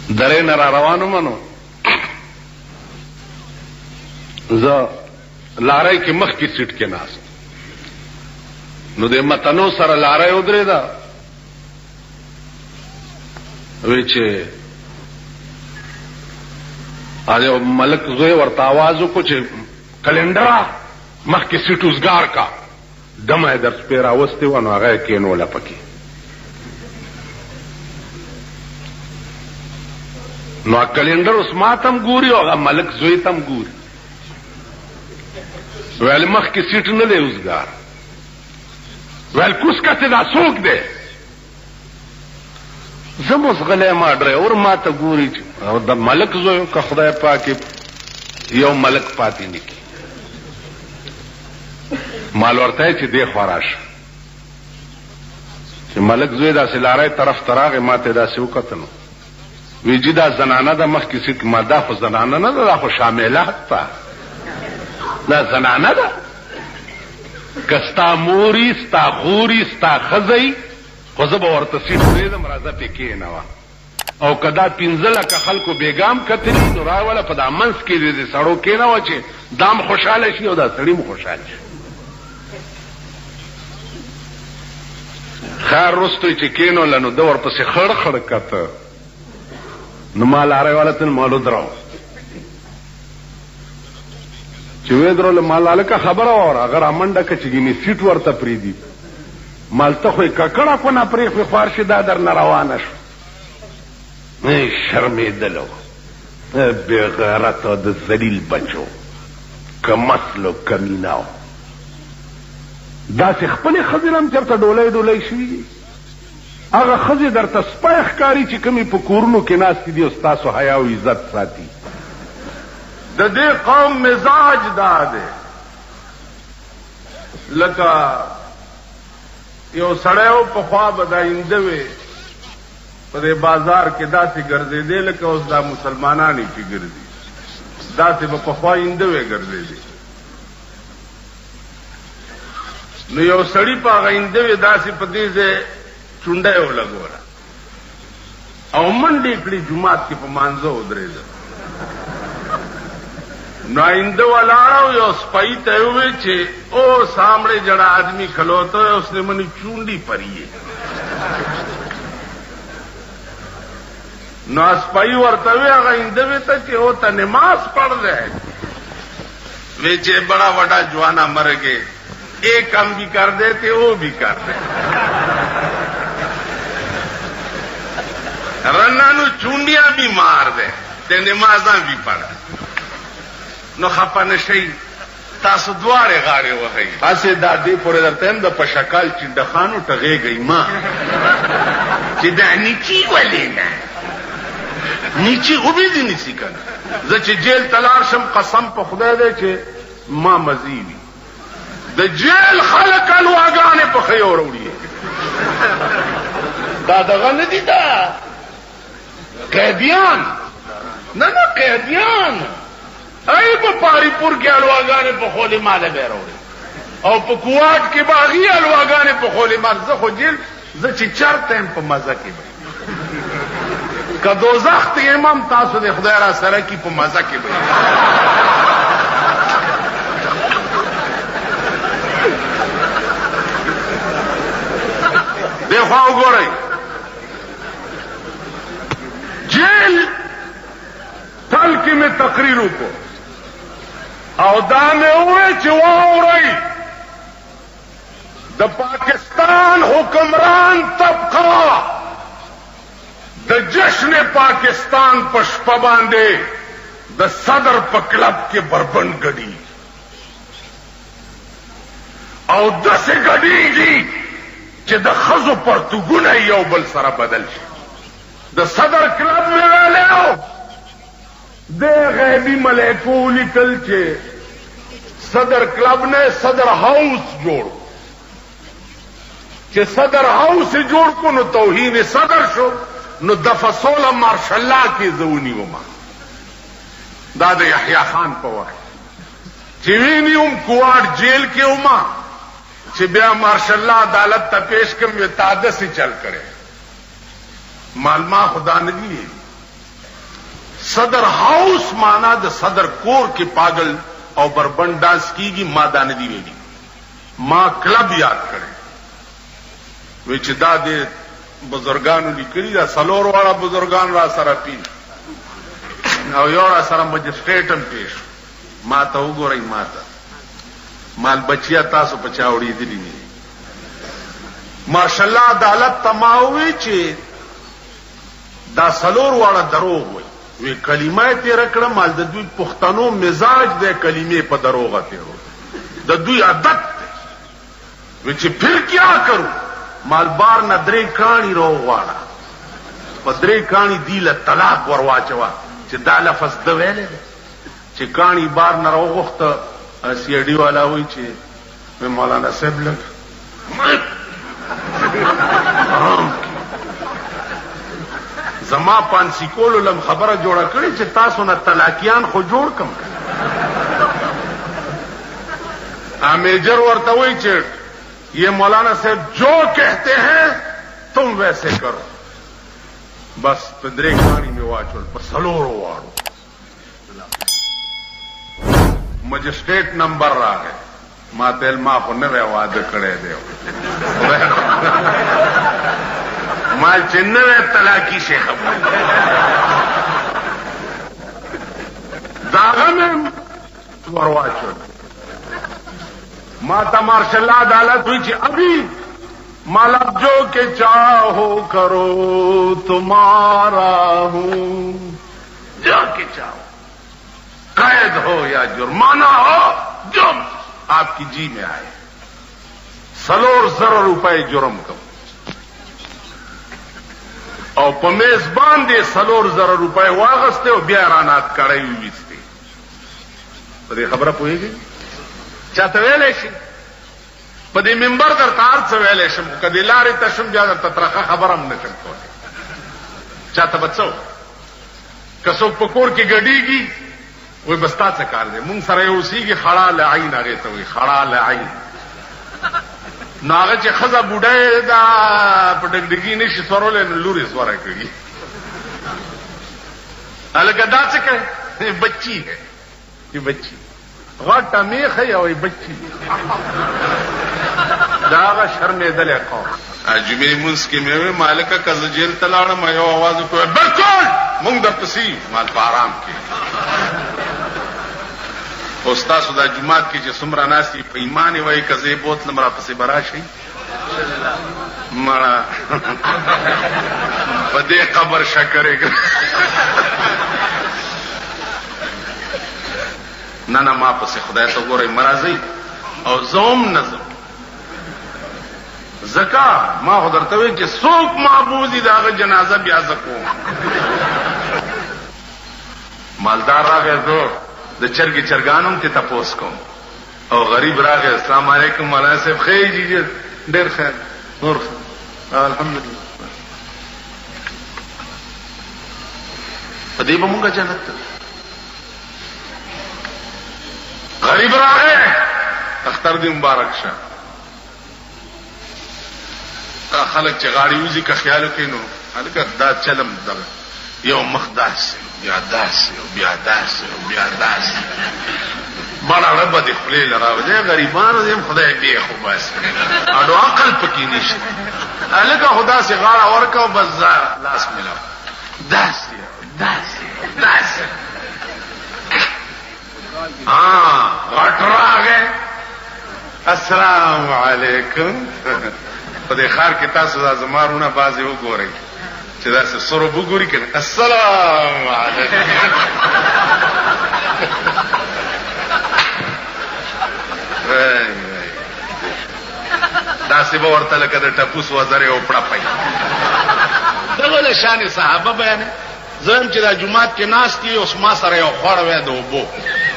درې نه را روانو منو زه لارۍ کې مخ کې سیټ کې ناست نو د متنو سره لارۍ ودرېده وی چې یو ملک زوی ورته آواز وکړو چې کلندره مخکې سیټ وزګار کا دمه یې در سپې راوستې وه نو هغه یې کېنوله پکې نو کلندر اوس ما تم ګوري او هغه ملک زوی تم ګوري ویل مخکې سیټ نه دی وزګار ویل کوس کته دا څوک دی زم اوس غلی ما ډرایور ما ته ګوري او د ملک زوی که خدای پاک یو ملک پاتې نه کړي مال ورته چې دی خوا راشه چې ملک زوی داسې لارۍ طرف ته راغی ما ته داسې وکتل وی جی دا زنانه ده مخکې سیټ ما دا خو زنانه نه ده دا خو شاملات ته دا زنانه ده که ستا موري ستا خوري ستا ښځی خو زه به ورته سیټ پرېږدم راځه پې کښېنوه او که دا 15 لکه خلکو بیګام کتلي نو راوله په دا منځ کې د سړو کښېنوه چې دام خوشحاله شي او دا سړي هم خوشحاله شي خیر رستوی چې کښېنوله نو ده ورپسې خړ خړ کته نو ما لارۍ والا ته مال ودرو چې وې درول مال هلکه خبره واوره هغه را منډه که چې ګینې سیټ ورته پرېږدي مال ته خو یې ککړه کونه پرېښوې خوار شي دا در نه روانه شو شرمېدلو بېغیرته د ذلیل بچو که مسلو کمیناو داسې خپلې ښځې هم چېرته ډولۍ ډولۍ شوي دي هغه ښځې درته سپی ښکاري چې کومې په کورونو کې ناستې دي او ستاسو حیا او عزت ساتي د دې قوم مزاج دا دی لکه یو سړی و پخوا به دا اینده وې په دې بازار کې داسې ګرځېدې لکه اوس دا مسلمانان چې ګرځي داسې به پخوا اینده وې ګرځېدې نو یو سړي په هغه اینده وې داسې په دې ځای چونډه یې ولګوله او منډې کړي جومات کې په مانځه ودرېده نو آئندہ ولاړه یو سپی ته یې وویل چې او سامنے جڑا آدمی کھلوتا ہے اس نے منی چونڈی پری ہے نو سپی ورته وی هغه آئندہ وی ته چې او ته نماز پڑھ رہے وی چې بڑا وڈا جوانا مر گئے ایک کام بھی کر دیتے وہ بھی کر دیتے رنا نو چونڈیاں بھی مار دے تے نمازاں بھی پڑھ دے نو خپه نشئ تاسو دواړې غاړې وهئ هسې دا دې پورې درته یم د په شکال چې ډخانو ټغېږئ ما چې دا نیچي ولې نه نیچي غوبې دې نیسي که نه زه چې جیل ته لاړ شم قسم په خدای دی چې ما مزي وي د جیل خلک الواګانې په ښې وروړي دا دغه نه دي دا قیدیان نه نه قیدیان ای په پاری پور کې الواګانې په خولې ماله به راوړي او په کوواټ کې باغي الواګانې په خولې مال زه خو جیل زه چې چرته یم په مزه کې به که دوزخ ته یم هم تاسو د خدای را سره کې په مزه کې به دې خوا وګورئ جیل تل کې مې تقریر وکړو او دا مې وویل چې واورئ د پاکستان حکمران طبقه د جشن پاکستان په شپه باندې د صدر په کلب کې بربند ګډي او داسې ګډېږي چې د ښځو پرتوګونه یو بل سره بدل شي د صدر کلب مې ویلی د غیبی ملائکو لیکل چې صدر کلب نے صدر ہاؤس جوڑ چې صدر ہاؤس جوړ کو نو توهین صدر شو نو دفعه 16 مارش الله کې زونی وما دا د یحیی خان په وخت چې وینم کوارټ جیل کې وما چې بیا مارش الله عدالت ته پیش کوم یو تاده سي چل کړي مالما خدا نه دی صدر ہاؤس مانا د صدر کور کې پاگل او بربند ډانس کیږي ما دا نه دی ویلي ما کلب یاد کړي وی چې دا د بزرګانو لیکلي دا څلور واړه بزرګان را سره پی او یو را سره مجسټریټ هم پیش ما ته وګورئ ما ته مال بچیا تاسو په چا وړېدلي نه ماشاءالله عدالت تماوي چې دا څلور واړه دروغ وي وی کلمه تیر کړه مال د دوی پښتنو مزاج د کلمې په دروغه تیرو د دوی عادت وی چې پھر کیا کرو مال بار نه درې کانی رو واړه په درې کانی دی له طلاق ورواچوا چې دا لفظ د ویلې چې کانی بار نه روغخته سی ډی والا وی چې مولانا صاحب لګ زما پانسی کولو لم خبره جوړه کړي چې تاسو نه طلاقیان خو جوړ کم میجر ورته وی چې یہ مولانا صاحب جو کہتے ہیں تم ویسے کرو بس پندرے کہانی میں واچول پسلورو واڑو مجسٹریٹ نمبر را گئے ما تیل ما خو نوے وعدہ کڑے دیو مال چې نوے طلاقی سے خبر داغه میں ورواچول ماتا ماشاء اللہ عدالت ہوئی چی ابھی مالک جو کہ چاہو کرو تمہارا ہوں جو کہ چاہو قید ہو یا جرمانہ ہو جو آپ کی جی میں آئے سلور زر روپے جرم کم اور پمیزبان دے سلور زر روپے واغستے اور بیارانات کڑائی ویستے تو دے خبرہ پوئے گی چاته ویلې شي په دې منبر در تار څه ویلې شم کدی لارې تشم بیا در تطرخه خبرم نشم کولی چاته بچو کسو پکور کې ګډیږي وای بستا څه کار دی مونږ سره یو سیږي خړا لعین هغه ته وي خړا لعین ناغه چې خزه بوډای دا پټګډګی نشي سورولې لوري سوره کړی الګا دا څه کوي بچی ہے یہ بچی غټه میخه یوې بچی دا هغه شرمېدلې قوم جمعې مونځ کې مې وې مالکه که زه جیل ته لاړم یو اواز وکړ بالکل مونږ درپسې مال په آرام کې خو ستاسو دا جومات کې چې څومره ناست دي په ایمان یې وایي که زه یې بوتلم راپسې به راشئ مړه په دې قبر شکرې نه نه ما پسې خدای ته ګورئ مرازی او زوم نظم زکا ما خو درته وایي چې څوک معبود دي د هغه جنازه بیا زه کوم مالدار راغی زه د چرګې چرګان هم تې تپوس کوم او غریب راغی السلام علیکم مولانا صاحب خیر جی ډېر خیر نور الحمدلله په دې به مونږ جنت ته غریب راغی اختر دی مبارک شه خلک چې غاړي وزي که خیال وکړي نو هلکه دا چلم دغه یو مخ داسې بیا داسې بیا داسې بیا داسې بڑا ربه دې خولې له راوځي غریبانو دې خدای بې خو بس اډو عقل پکې نشته هلکه خو داسې غاړه ورکه بس لاس ملاو داسې داسې داسې غټ راغی السلام علیکم په دې ښار کې تاسو دا زمارونه بعضې وګورئ چې داسې سرب وګوري که نه السلام علیکم داسې به ورته لکه د ټپوس وزرې او پړپی دغه له شان صحابه بیانې زه هم چې دا جومات کې ناست دي اوس ما سره یو خوړ وی د اوبو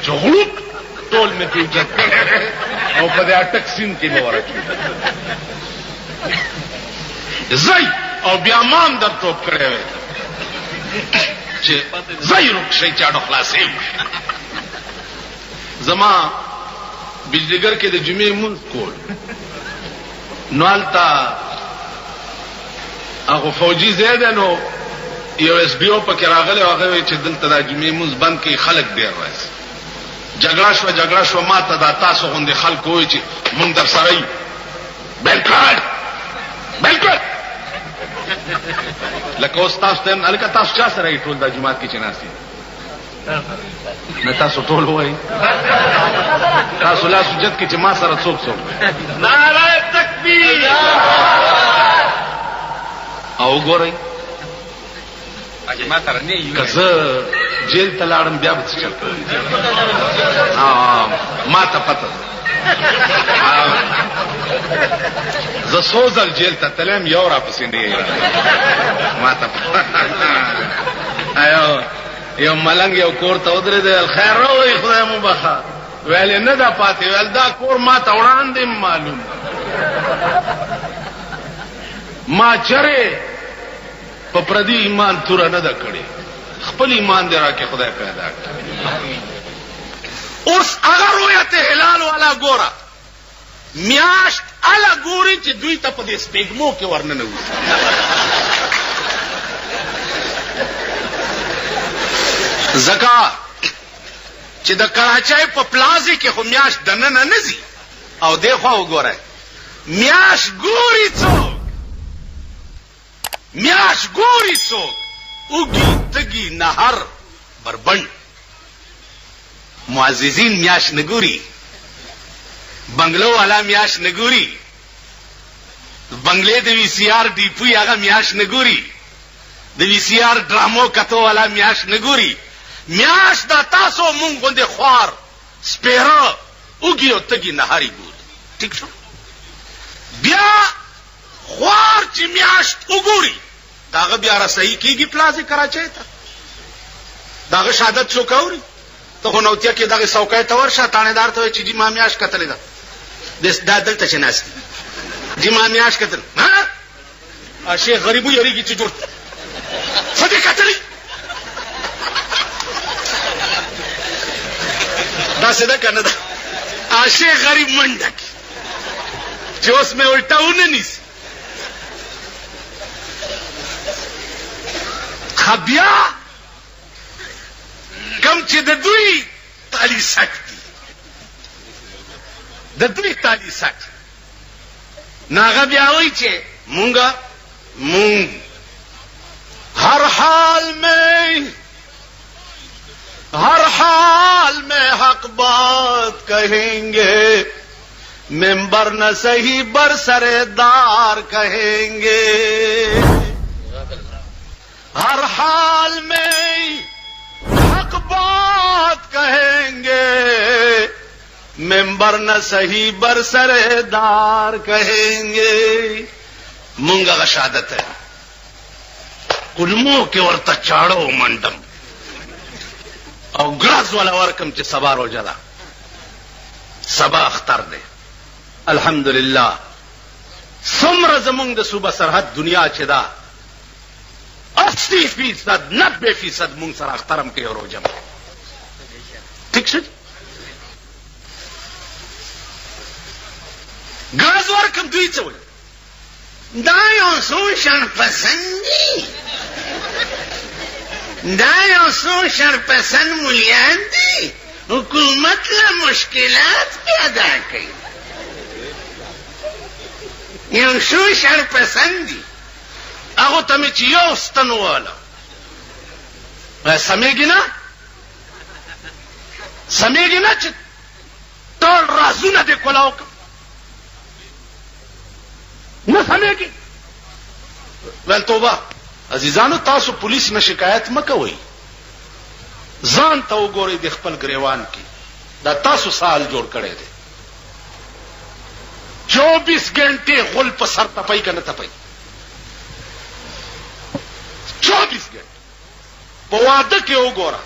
چې غلوک ټول مې پې اوچت کړی او په دې اټک سیند کې مې ورچوي ځئ او بیا ما هم در ټوپ کړی وی چې ځئ روک شئ چې اډو خلاصې زما بجلیګر کې د جمعې مونځ کول نو هلته هغه فوجي ځای دی نو یو اس بي او پکې راغلی هغه چې دلته د جمعې مونږ بند کې خلک ډیر راځي جګړه شو ماته دا تاسو غوندې خلک وایي چې مونږ در سره یو بالکل لکه اوس تاسو ته الکه تاسو چا سره ټول د جمعات کې چناسي نه تاسو ټول وایي تاسو لا سجد کې چې ما سره څوک نعره تکبیر او ګورئ کزه جیل ته لاړم بیا به څه چل کوي ما ته پته زه سوزل جیل ته تلم یو را پسې نه ما ته یو ملنګ یو کور ته ودرېد خیر راوړئ خدای مو بخا ویل نه دا پاتې ویل دا کور ما ته وړاندې معلوم ما چرې په پردي ایمان توره نه ده کړې خپل ایمان دې راکې خدای پیدا کړ اوس هغه رؤیت هلال والا ګوره میاشت اله ګوري چې دوی ته په دې سپېږمو کې ورننه وځي ځکه چې د کراچۍ په پلازې کې خو میاشت دننه نه ځي او دې خوا وګورئ میاشت ګوري څوک میاش ګوري څوک اوږي تږي نهر بربند معززین میاش نګوري بنگلو والا میاش نګوري بنگلې د وی سی آر ډي پی هغه میاش نګوري د وی سی آر ډرامو کتو والا میاش نګوري میاش دا تاسو مونږ باندې خوار سپیره اوږي او تږي نهاري ګوري ٹھیک شو بیا خوار چې میاشت وګوري داغه بیا رسېږي کیږي پلازې کراچۍ ته داغه شهادت څوک اوري ته خو نوتیا کې داغه څوکۍ ته ورشه تانیدار ته چې جی ما میاشت کتلې ده دا دلته چې ناست جی ما میاشت کتل ها شیخ غریبو یریږي چې جوړ څه دې کتلې دا څه ده کنه دا شیخ غریب منډک چې اوس مې الټاونه نیس خبیا کم چې د دوی تالی سکتی د دوی تالی سکت ناغه بیا وایي چې مونږ ہر حال میں حق بات کہیں گے ممبر نہ صحیح برسردار کہیں گے ہر حال میں حق بات کہیں گے ممبر نہ صحیح برسردار کہیں گے منگا شہادت ہے کلموں کے ورطہ چاڑو منڈم او گراز والا ورکم چې سبا روزه ده سبا اختر ده الحمدلله څومره زمونږ د صوبه سرحد دنیا چې ده 80% 90% مونږ سره اخترم کوي او روزه ٹھیک شو گراز ورکم دوی څه وایي دا یو څو شان پسندي دا یو څو شرپسند مولیان دي حکومت له مشکلات پیدا کوي یو څو شرپسند دي هغه ته مې چې یو ستن واله سمېږي نه چې ټول رازونه دې کولاو نه سمېږي ول توبه عزیزانو تاسو پولیس نه شکایت مکوئ ځان ته وګورئ د خپل ګریوان کې دا تاسو سال جوړ کړی دی 24 غنټې غل په سر تپای کنه تپای 24 غنټې په واده کې وګوره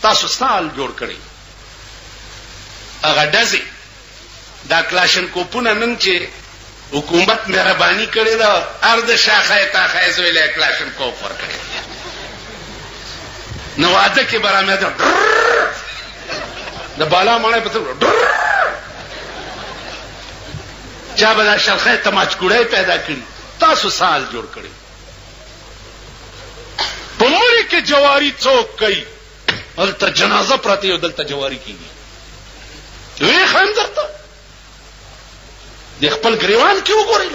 تاسو سال جوړ کړی هغه دزي دا کلاشن کوپونه نن چې حکومت مهرباني کړې ده ارد شاخه تا خایز ویلې کلاشن کوپ ور کړی نو واده کې برامه ده د بالا مړې په چا به شاخه تماچ کړې پیدا کړی تاسو سال جوړ کړی په دې کې جواری څوک کوي دلته جنازه پرته یو دلته جواری کیږي وی خان درته د خپل ګریوان کې وګورئ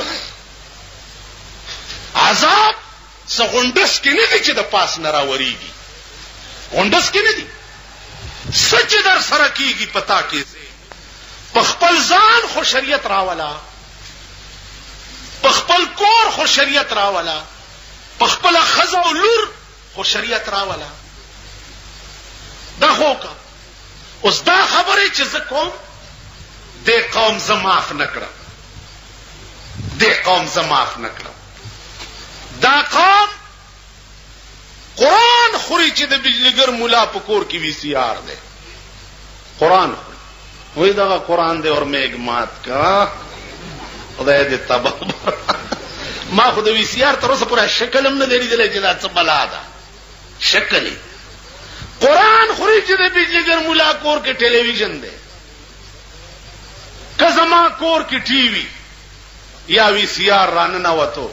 عذاب سغونډس کې نه دي چې د پاس نه راوريږي غونډس کې نه دي سچ در سره کیږي پتا کې په خپل ځان خو شریعت راولا په خپل کور خو شریعت راولا په خپل خزه او لور خو شریعت راولا دا خو کا اوس دا خبره چې زه کوم د قوم زماف نکړه د قوم زماف نکړه دا قوم قرآن خوري چې د بجلیګر مولا په کور کې وی سی آر ده قرآن وای دا قرآن دې اور میګ مات کا خدای دې تبا ما خو د وی سی آر تر اوسه پورا شکل هم نه لري دلته چې دا څه بلا ده شکل قرآن خوري چې د بجلیګر مولا کور کې ټلویزیون ده کزما کور کې ټي وي یا وی سی آر رانه وته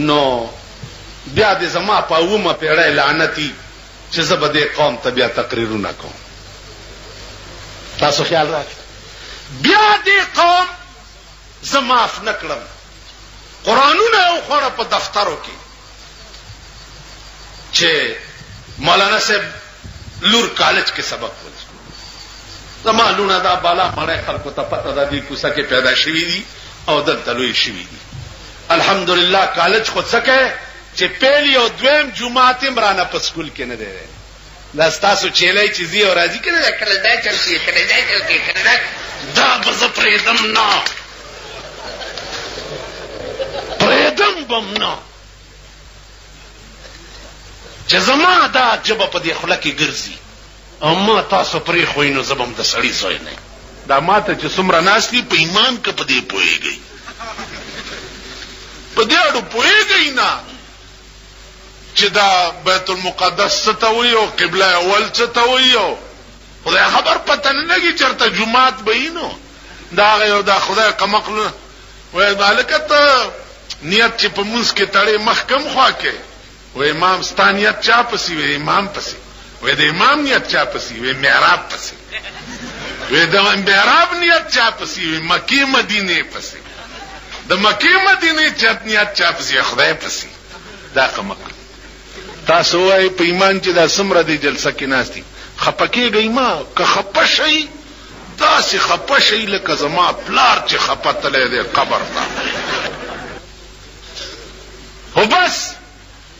نو بیا دې زما په اومه پیړۍ لعنتی چې زه به دې قوم ته بیا تقریرونه کوم تاسو خیال راکړئ بیا دې قوم زه معاف نه کړم قرآنونه یو خوړه په دفترو کې چې مولانا صاحب لور کالج کې سبق وایي زما لونه دا بالا مړی خلکو ته پته ده دې کوڅه کې پیدا شوي دي او دلته لوی شوي دي الحمدلله کالج خو څه کوي چې پیلی او دویم جمعات امرانه په سکول کې نه دی دا ستاسو چیلای چې زی او راځي کنه کله دا چلتي کله دا چلتي کله دا بز پریدم نه پریدم بم نه چې زما دا جبه په دې خله کې ګرځي او ما تاسو پرې خوینو زبم د سړی زوی نه دا ماته چې څومره ناشتي په ایمان کې په دې پويږي په دې اړه پويږي نه چې دا بیت المقدس څه ته وي او قبله اول څه ته وي او خدای خبر پته نه لګي چرته جمعات بینو دا یو دا خدای قمقل وای مالکت نیت چې په موږ کې تړې محکم خوا کې و امام ستانیت چا پسی و امام پسی و د امام نیت چا پسی و محراب پسی و د محراب نیت چا پسی و مکی مدینه پسی د مکی مدینه چت نیت چا پسی خدای پسی دا قمقل تاسو وای په ایمان چې دا سمره دی جلسه کې ناشتي خپکیږي ما که خپشي تاسو خپشي لکه زما پلار چې خپتلې دی قبر ته خو بس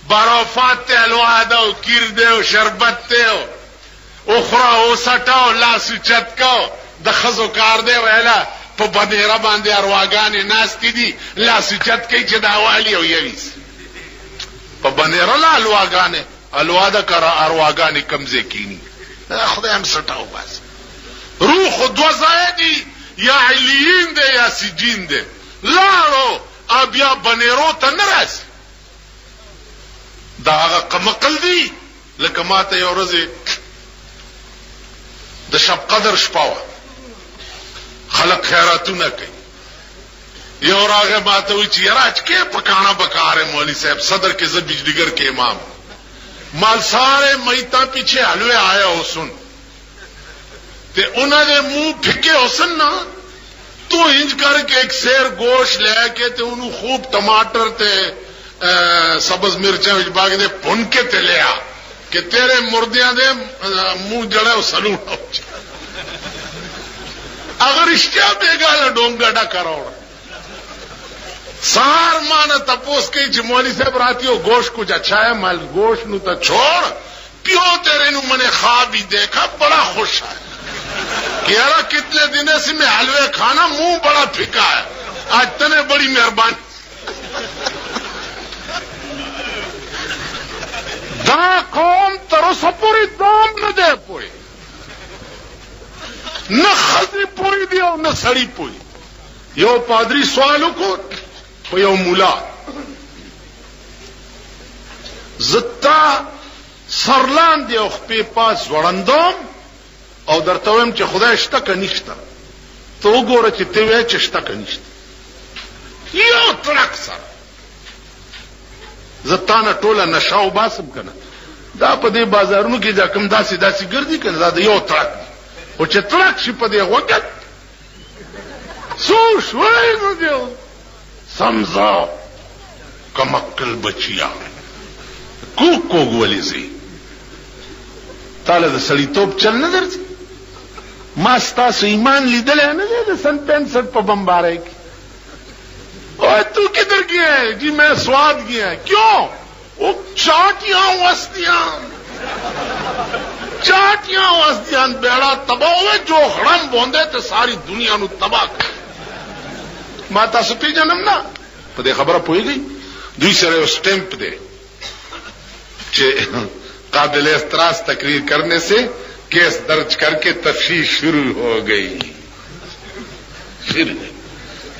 برافات ته الوعده او کیر دی او شربت ته او خرا او سټاو لاس چتکاو د خزو کار دی ویلا په بدیره باندې ارواګانې ناشتي دي لاس چتکې چې دا والی او یويس په بنیره لا الواګانې الواده کرا ارواګانې کمزې کینی خدای هم سټاو بس روح دو زایدی یا علیین ده یا سجین ده لارو بیا بنیرو ته نه راځي دا هغه قمقل دی لکه ماته یو ورځ د شب قدر شپه خلق خیراتونه کوي یو راغه ماته وی چې راج کې پکانا بکاره مولوی صاحب صدر کے بجلیگر کے امام مال سارے میتا پیچھے حلوے آیا حسن تے انہوں نے منہ پھکے حسن نا تو انج کر کے ایک سیر گوشت لے کے تے انہوں خوب ٹماٹر تے سبز مرچیں وچ باغ دے بھن کے تے لیا کہ تیرے مردیاں دے منہ جڑے سلون ہو اگر اشتیا بے گالا ڈونگا ڈا کروڑ سار مانا تپوس کئی چې مولوی صاحب راتی ہو گوشت کچھ اچھا ہے مال گوشت نو تا چھوڑ پیو تیرے نو میں نے خواب ہی دیکھا بڑا خوش ہے کہ یارا کتنے دن سے میں حلوے کھانا منہ بڑا پھکا ہے آج تنے بڑی مہربانی دا قوم ترسا پوری دام نہ دے پوئی نہ خزی پوری دیو نہ سڑی پوئی یو پادری سوالو کو یو مولا زتا سرلان دی او خپې پاس وړندوم او درته ویم چې خدای شته که نشته ته وګوره چې ته وایې چې شته که نشته یو ترک سره زتانه ټوله نشاو باسم کنه دا په دې بازارونو کې دا کم داسې داسې ګرځي کنه دا یو ترک او چې ترک شي په دې وخت سو شوي نو دیو سمزا کمکل بچیا کوک ولی زی تعالی د سړیتوب چل نه درځي ما ستاسو ایمان لیدل نه دی د سن 65 په بمبارے کې اور تو کدھر گیا ہے جی میں سواد گیا ہے کیوں وہ چاٹیاں وستیاں بیڑا تباہ ہوئے جو خڑم بوندے تے ساری دنیا نو تباہ کر ماتا سپی جنم نا پدے خبر پوئی گئی دوی سره سٹیمپ دے چې قابل اعتراض تقریر کرنے سے کیس درج کر کے تفتیش شروع ہو گئی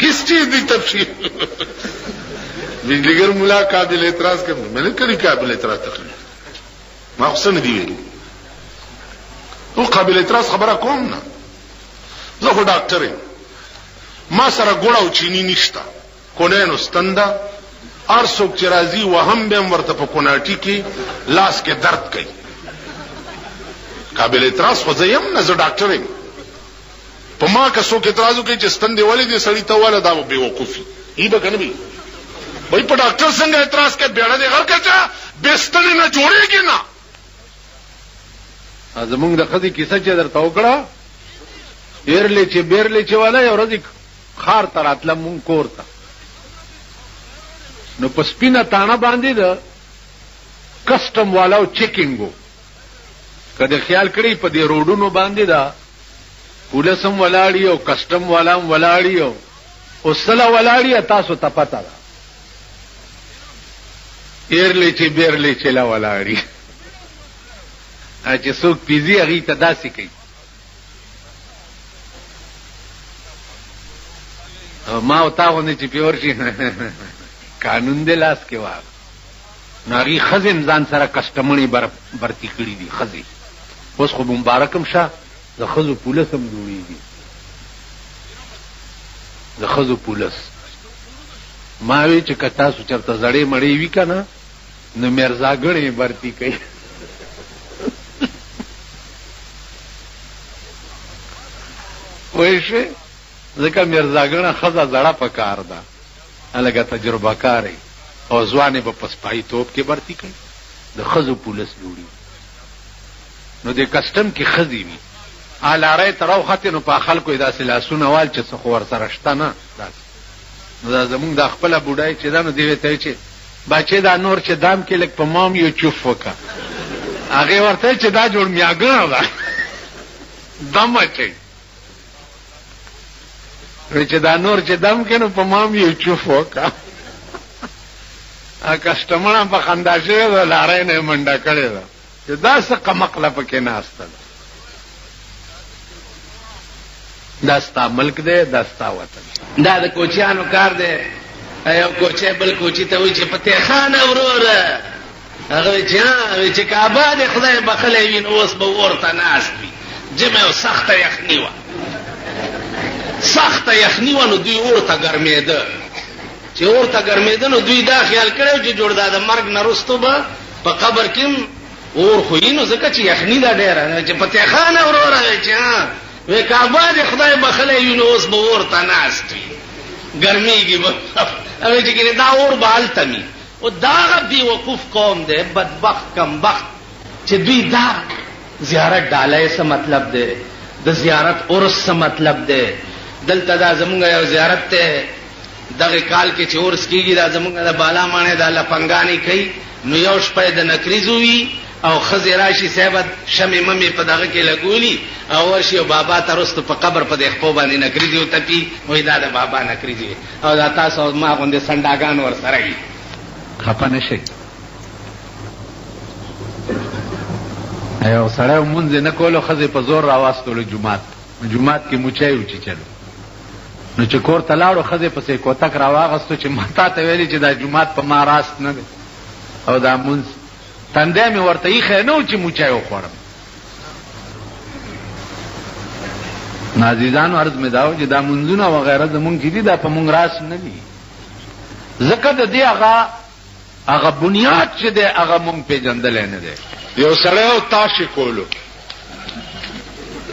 کس چیز کی تفتیش بجلی گر ملا قابل اعتراض کر میں نے کری قابل اعتراض تقریر ما حسن دی ویلی تو قابل اعتراض خبره کوم نه زه خو ډاکټر یم ما سره ګوړه او چینی نشتا کونینو ستندا ار څوک چې راځي وهم به ورته په کوناټي کې لاس کې درد کوي قابل اعتراض خو زه یم نه زه ډاکټر یم په ما که څوک اعتراض وکړي چې ستندې ولې دې سړی ته واله دا به وقوفي ای به کنه وي وای په ډاکټر څنګه اعتراض کوي بیړه دې غر کچا بستړی نه جوړېږي نه زمونږ د خدي کیسه چې درته وکړه بیرلې چې والا یو ورځ خار تر اتله مونږ کور ته نو په سپینه تانه باندې د کسٹم والاو چیکینګو کله خیال کړی په دې روډونو باندې دا پولیسم ولاړی او کسٹم والام ولاړی او سلا ولاړی تاسو ته پتا ده بیرلې چې لا ولاړی چې څوک پیزي هغه ته داسې کوي ما او تاونه چې پیور شي قانون دې لاس کې واه ناری خزم ځان سره کسٹمري برتی کړی دي خزي اوس خو مبارکم شه د خزو پولیسم جوړیږي د خزو پولیس ما وی چې کتا سو چرته زړې مړې وی کنه نو مرزاګړې برتی کوي وایشه ځکه مرزاګړه خزه زړه پکار ده الګا تجربه کاری او ځوانې په پسپای توپ کې برتی کوي د خزو پولیس جوړي نو د کسٹم کې خزي وي الاره ترو خته نو په خلکو داسې لاسونه وال چې څه خور سره شته نه نو دا زمونږ د خپل بوډای چې دا نو دی ته چې بچي دا نور چې دام کې لک په مام یو چوف وکا هغه ورته چې دا جوړ میاګنه ده دم اچي چې دا نور چې دم کې نو په مام یو چوف وکا ا کسٹمر په خندا شوی و لارې نه منډه کړې ده چې دا څه قمقله پکې ناشته دا ستا ملک دی دا ستا وطن دا د کوچیانو کار دی یو کوچی بل کوچی ته وایي چې فتح خان وروره هغه چې کعبه د خدای بخلی وي نو اوس به ورته ناست وي جمع او سخته یخني وه نو دوی ورته ګرمېده چې ورته ګرمېده نو دوی دا خیال کړی چې جوړ دا د مرګ نه وروسته به په قبر کې اور خو نو ځکه چې یخني دا ډېره چې فتح خان وروره چې وی کعبه د خدای بخلی وي نو اوس به ورته ناست وي ګرمېږي به او چې کینه دا اور به هلته وي او دا هغه بې وقوف قوم دی بدبخت کمبخت چې دوی دا زیارت ډالۍ څه مطلب دی د زیارت عرس څه مطلب دی دلته دا زمونږ یو زیارت دی دغه کال کې چې عرس کېږي دا زمونږ د بالا ماڼۍ دا لپنګانې کوي نو یو شپه د نکریزو وي او خزی راشي صاحب شمع ممې په دغه کې لګولي او ورشي او بابا ته رستو په قبر په دې خپو باندې نکریزي او تپي وای دا د بابا نکریزي او دا تاسو ما غوندې سنداګان ور سره وي خپه نشي ایو سره مونږ نه کولو خزی په زور راواستلو جمعات کې موچای و چې چلو نو چې کور ته لاړو خزی په سې کوتک راواغستو چې ماته ته ویلي چې دا جمعات په ما راست نه دی او دا مونږ تنده مې ورته ایښی نه و چې موچای وخوړم عزیزانو عرض مې دا و چې دا منځونه وغیره زمونږ چې دي دا په مونږ راس نه دي ځکه د دې هغه هغه بنیاد چې دی هغه مونږ پیژندلی نه دی. یو سړی او تاشې کولو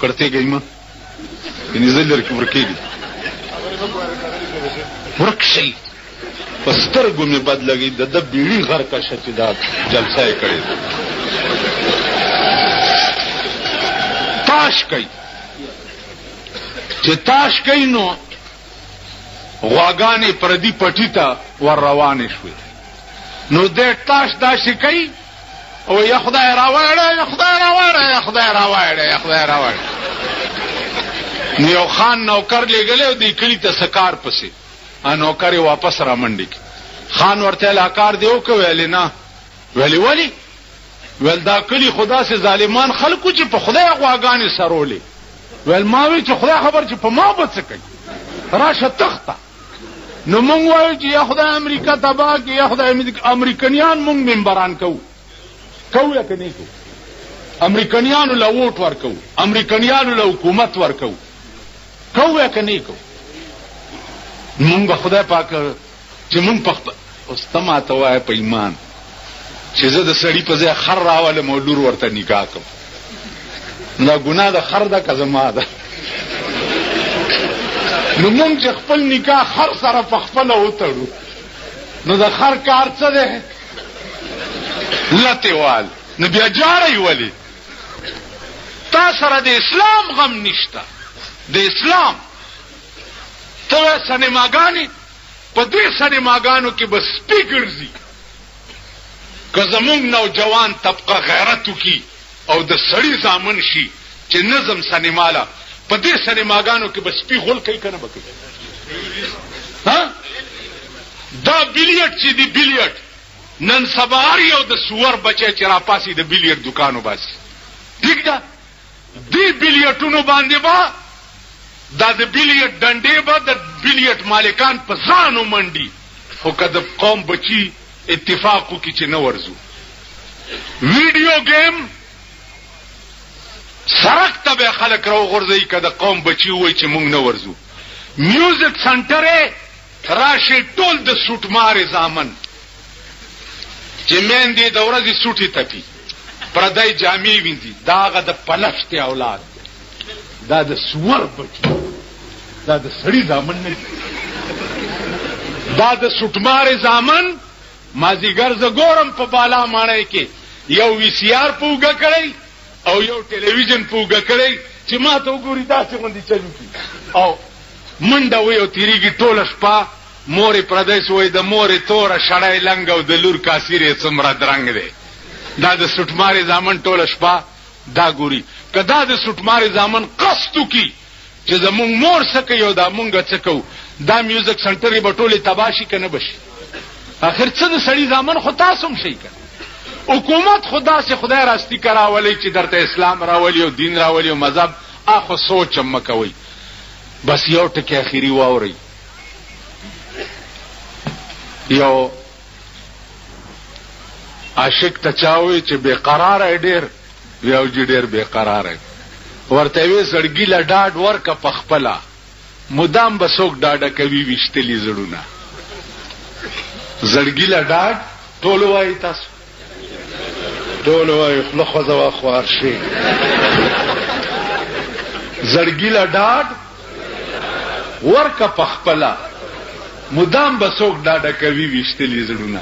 کړتې گئی ما یعنی زه لرې کې ورکېږي ورک شي په سترګو مې بد لګي د ده بیړي غر کشه چې دا جلسه یې کړې تاش کوي چې تاش کوي نو غواګانې پردي پټي ته ور روانې شوې نو دې تاش داسې کوي او یا خدای راوړه یا خدای راوړه یا خدای راوړه یا خدای راوړه. نو یو خان نوکر لېږلی او دې کلي ته سکار پسې نوکر یې واپس را منډې کړي. خان ورته لا کار دی وکړه ویلې نه. ویلې ولې؟ ویل دا کلي خو داسې ظالمان خلکو چې په خدای غواګانې سرولې. ویل ما وی چې خدای خبر چې په ما به څه کوي راشه تخته. نو مونږ وایو چې یا خدای امریکا تباه کړي یا خدای امریکنیان مونږ ممبران کوو یا که نه کوو. امریکنیانو له ووټ ورکوو امریکنیانو له حکومت ورکوو کوو یا که نه کوو. مونږ به خدای پاک چې مونږ په اوس ته ماته وایه په ایمان چې زه د سړي په ځای خر راولم او لور ورته نکاح کوم دا ګناه د خر ده که زما ده. نو مونږ چې خپل نکاح خر سره په خپله وتړو نو د خر کار څه دی؟ لتې وال. نو بیا جاړی ولې؟ تا سره د اسلام غم نشته. د اسلام ته وایې سینماګانې په دې سینماګانو کې به سپي ګرځي. که زمونږ نوجوان طبقه غیرت وکړي او د سړي زامن شي چې نظم سینماله په دې سینماګانو کې به سپي غول کوي که نه به کوي؟ دا بیلیټ چې دی بیلیټ نن سبا هر یو د سور بچی چې راپاسي د بیلیټ دکانو باسي. ٹھیک ده دې بیلیټونو باندې به دا د بیلیټ ډنډې به د بیلیټ مالکان په ځانو منډي. خو که د قوم بچي اتفاق وکړي چې نه ورځو. ویډیو گیم سرک ته به خلک راوغورځوي که د قوم بچي ووایي چې مونږ نه ورځو. میوزیک سنټر یې راشي ټول د سوټمارې زامن چې میندې د ورځې سوټې تپي پردی جامې وینځي دا هغه د پلشتې اولاد دا د سور بچي دا د سړي زامن نه دي. دا د سوټمارې زامن مازیګر زه ګورم په بالا ماڼۍ کې یو وی سی آر په اوږه کړی او یو ټلویزیون په اوږه کړی چې ما ته وګوري داسې غوندې چلو کړي او منډه وی او تېرېږي ټوله شپه. مورې پردیس وایي د مورې توره شړی لنګ او د لور کاسیر یې څومره درنګ دی. دا د سوټمارې زامن ټوله شپه دا ګوري. که دا د سوټمارې زامن قصد وکړي چې زمونږ مور څه کوي او دا مونږ څه کوو دا میوزیک سنټرې به ټولې تباه شي که نه به شي؟ آخر څه د سړي زامن خو تاسو هم شئ که حکومت خو داسې خدای راستی که راولئ چې درته اسلام راولي او دین راولي او مذهب خو سوچ هم مه کوئ. بس یو ټکي اخري واورئ. یو عاشق ته چا وایي چې بېقراره یې ډېر یو جي ډېر بېقراره ورته وی زړګي له ډاډ ورکه په خپله مدام به څوک ډاډه کوي ویشتلي زړونه. زړګي له ډاډ ټول وایي تاسو ټول وایي خوله خوځوه خوار شي. زړګي له ډاډ ورکه په خپله مدام به څوک ډاډه کوي ویشتلي زړونه.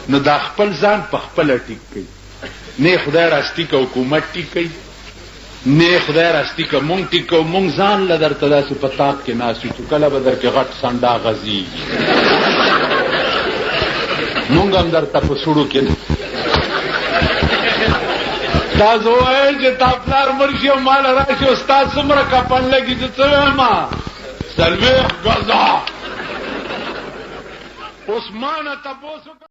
نو دا خپل ځان په خپله ټیک کوي. نه خدای راستی که حکومت ټیک کوي نه خدای راستی که مونږ ټیک کوو. مونږ ځان له درته داسې په تاق کې ناست یو چې کله به در کې غټ سنډا غځېږي مونږ هم درته په سوړو کې تاسو وایئ چې تا پلار مړ شي او ماله راشي او ستا څومره کپن لګي زه څه وایم 40 غزه اوس ما نه تپوس